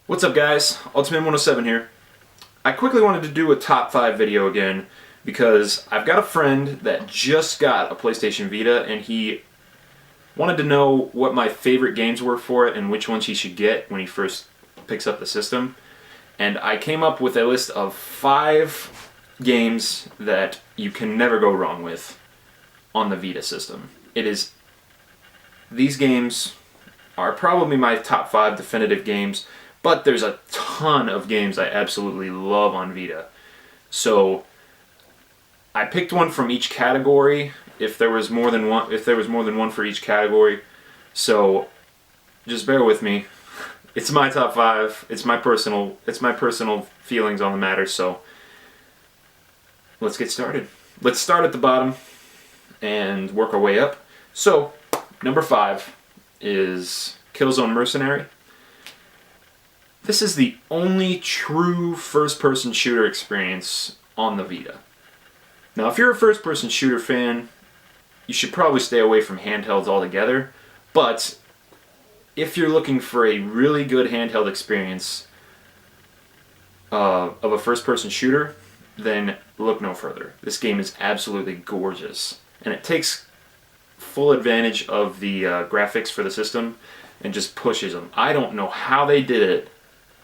What's up guys, Ultimate107 here. I quickly wanted to do a top 5 video again because I've got a friend that just got a PlayStation Vita and he wanted to know what my favorite games were for it and which ones he should get when he first picks up the system. And I came up with a list of 5 games that you can never go wrong with on the Vita system. These games are probably my top 5 definitive games. But there's a ton of games I absolutely love on Vita. So I picked one from each category if there was more than one for each category. So just bear with me. It's my top 5. It's my personal feelings on the matter, so let's get started. Let's start at the bottom and work our way up. So, number 5 is Killzone Mercenary. This is the only true first-person shooter experience on the Vita. Now, if you're a first-person shooter fan, you should probably stay away from handhelds altogether, but if you're looking for a really good handheld experience of a first-person shooter, then look no further. This game is absolutely gorgeous, and it takes full advantage of the graphics for the system and just pushes them. I don't know how they did it,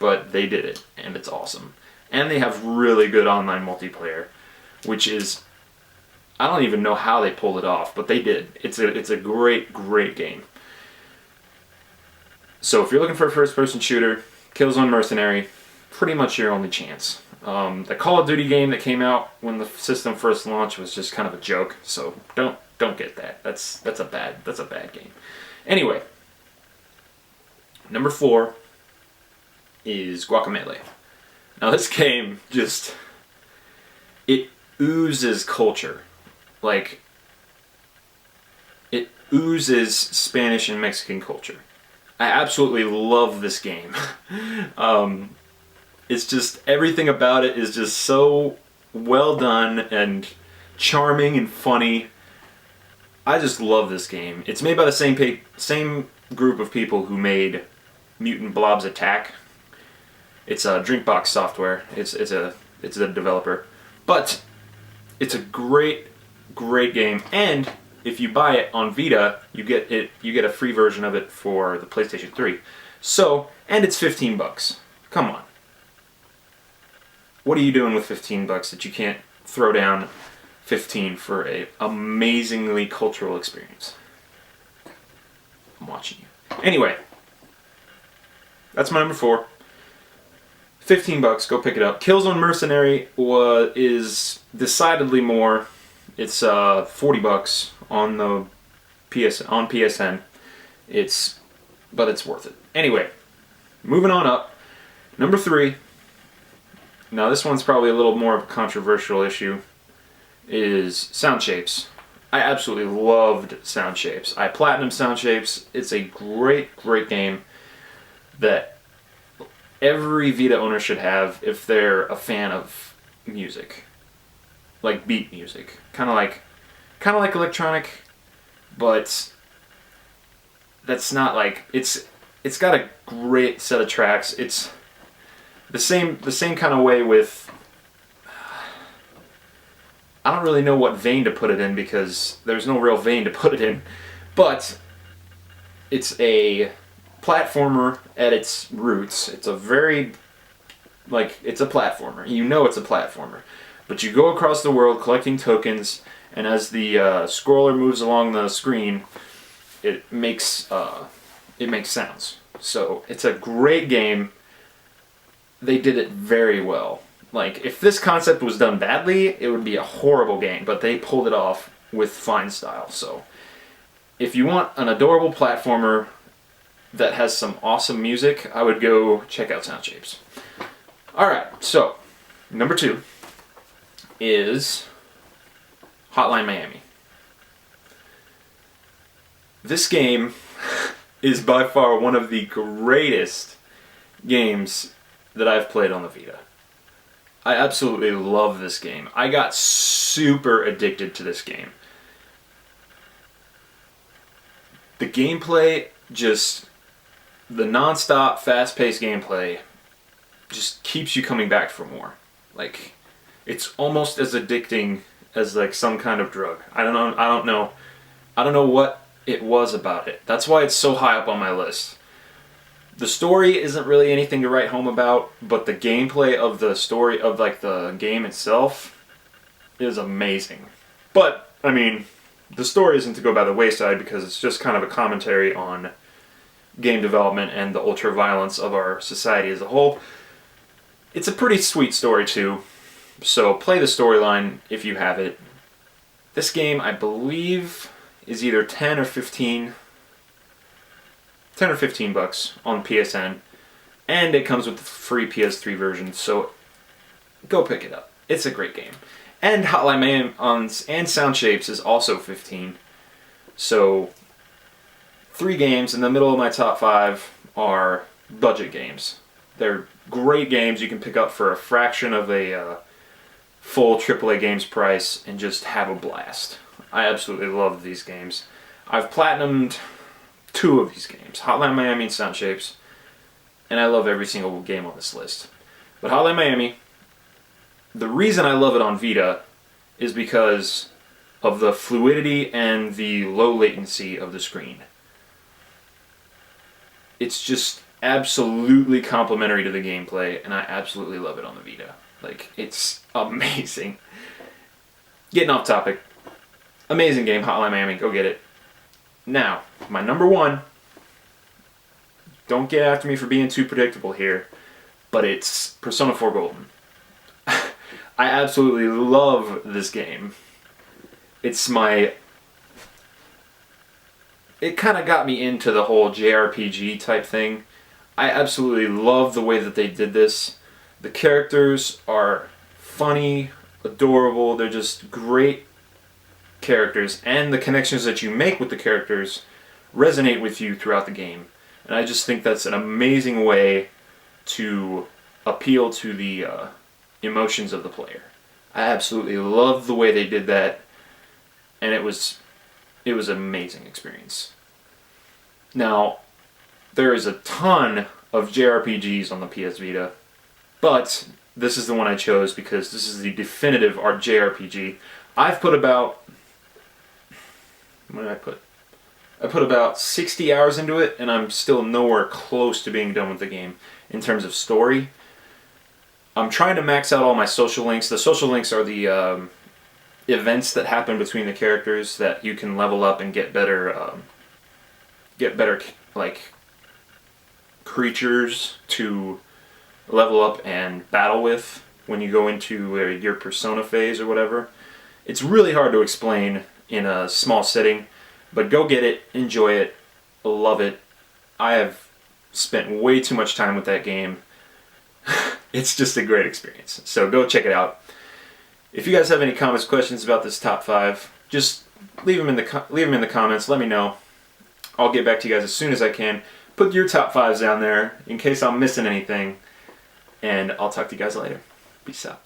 but they did it, and it's awesome. And they have really good online multiplayer, which is, I don't even know how they pulled it off, but they did. It's a great, great game. So if you're looking for a first-person shooter, Killzone Mercenary, pretty much your only chance. The Call of Duty game that came out when the system first launched was just kind of a joke, so don't get that. That's a bad game. Anyway, number 4 is Guacamelee. Now this game it oozes culture. Like, it oozes Spanish and Mexican culture. I absolutely love this game. It's just, everything about it is just so well done and charming and funny. I just love this game. It's made by the same group of people who made Mutant Blobs Attack. It's a Drinkbox software. It's a developer, but it's a great game. And if you buy it on Vita, you get a free version of it for the PlayStation 3. So, and it's $15. Come on, what are you doing with $15 that you can't throw down 15 for a amazingly cultural experience? I'm watching you. Anyway, that's my number 4. $15, go pick it up. Killzone Mercenary is decidedly more. It's $40 on the PSN. But it's worth it. Anyway, moving on up. Number 3. Now this one's probably a little more of a controversial issue. Is Sound Shapes. I absolutely loved Sound Shapes. I platinumed Sound Shapes. It's a great game that every Vita owner should have if they're a fan of music, like beat music, kind of like electronic, but that's not like it's got a great set of tracks. It's the same kind of way with, I don't really know what vein to put it in because there's no real vein to put it in, but it's a platformer at its roots. It's a it's a platformer. You know it's a platformer. But you go across the world collecting tokens, and as the scroller moves along the screen, it makes sounds. So it's a great game. They did it very well. Like, if this concept was done badly, it would be a horrible game, but they pulled it off with fine style. So if you want an adorable platformer that has some awesome music, I would go check out Sound Shapes. Alright, so number 2 is Hotline Miami. This game is by far one of the greatest games that I've played on the Vita. I absolutely love this game. I got super addicted to this game. The gameplay, just the non-stop, fast-paced gameplay just keeps you coming back for more. Like, it's almost as addicting as like some kind of drug. I don't know what it was about it. That's why it's so high up on my list. The story isn't really anything to write home about, but the gameplay of the story of like the game itself is amazing. But I mean, the story isn't to go by the wayside because it's just kind of a commentary on game development and the ultra-violence of our society as a whole. It's a pretty sweet story too, so play the storyline if you have it. This game, I believe, is either 10 or 15 bucks on PSN, and it comes with the free PS3 version, so go pick it up. It's a great game. And Hotline Miami and Sound Shapes is also 15. So 3 games in the middle of my top 5 are budget games. They're great games you can pick up for a fraction of a full AAA games price and just have a blast. I absolutely love these games. I've platinumed 2 of these games, Hotline Miami and Sound Shapes, and I love every single game on this list. But Hotline Miami, the reason I love it on Vita is because of the fluidity and the low latency of the screen. It's just absolutely complementary to the gameplay, and I absolutely love it on the Vita. Like, it's amazing. Getting off topic. Amazing game, Hotline Miami. Go get it. Now, my number 1. Don't get after me for being too predictable here, but it's Persona 4 Golden. I absolutely love this game. It kind of got me into the whole JRPG type thing. I absolutely love the way that they did this. The characters are funny, adorable, they're just great characters, and the connections that you make with the characters resonate with you throughout the game. And I just think that's an amazing way to appeal to the emotions of the player. I absolutely love the way they did that, and it was an amazing experience. Now, there is a ton of JRPGs on the PS Vita, but this is the one I chose because this is the definitive art JRPG. I've put about, what did I put? I put about 60 hours into it, and I'm still nowhere close to being done with the game in terms of story. I'm trying to max out all my social links. The social links are the events that happen between the characters that you can level up and get better like creatures to level up and battle with when you go into your persona phase or whatever. It's really hard to explain in a small setting, but go get it, enjoy it, love it. I have spent way too much time with that game. It's just a great experience. So go check it out. If you guys have any comments, questions about this top 5, just leave them in the comments. Let me know. I'll get back to you guys as soon as I can. Put your top 5s down there in case I'm missing anything. And I'll talk to you guys later. Peace out.